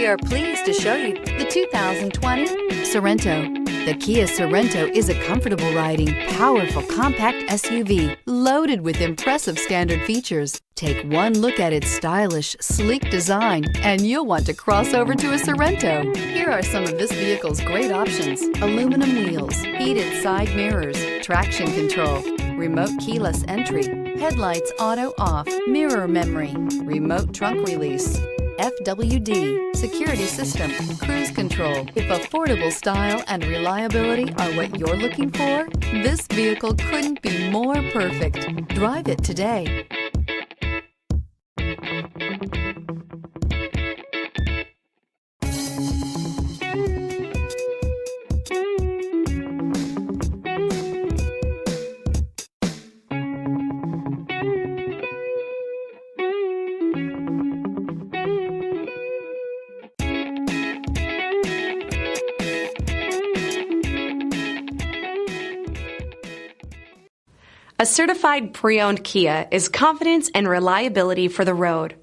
We are pleased to show you the 2020 Sorento. The Kia Sorento is a comfortable riding, powerful compact SUV loaded with impressive standard features. Take one look at its stylish, sleek design and you'll want to cross over to a Sorento. Here are some of this vehicle's great options: aluminum wheels, heated side mirrors, traction control, remote keyless entry, headlights auto off, mirror memory, remote trunk release, FWD, security system, cruise control. If affordable style and reliability are what you're looking for, this vehicle couldn't be more perfect. Drive it today. A certified pre-owned Kia is confidence and reliability for the road.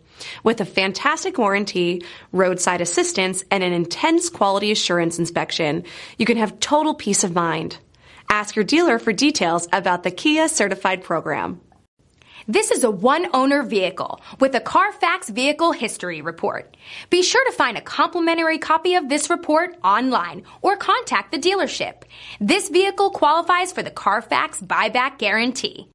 With a fantastic warranty, roadside assistance, and an intense quality assurance inspection, you can have total peace of mind. Ask your dealer for details about the Kia Certified program. This is a one-owner vehicle with a Carfax Vehicle History Report. Be sure to find a complimentary copy of this report online or contact the dealership. This vehicle qualifies for the Carfax Buyback Guarantee.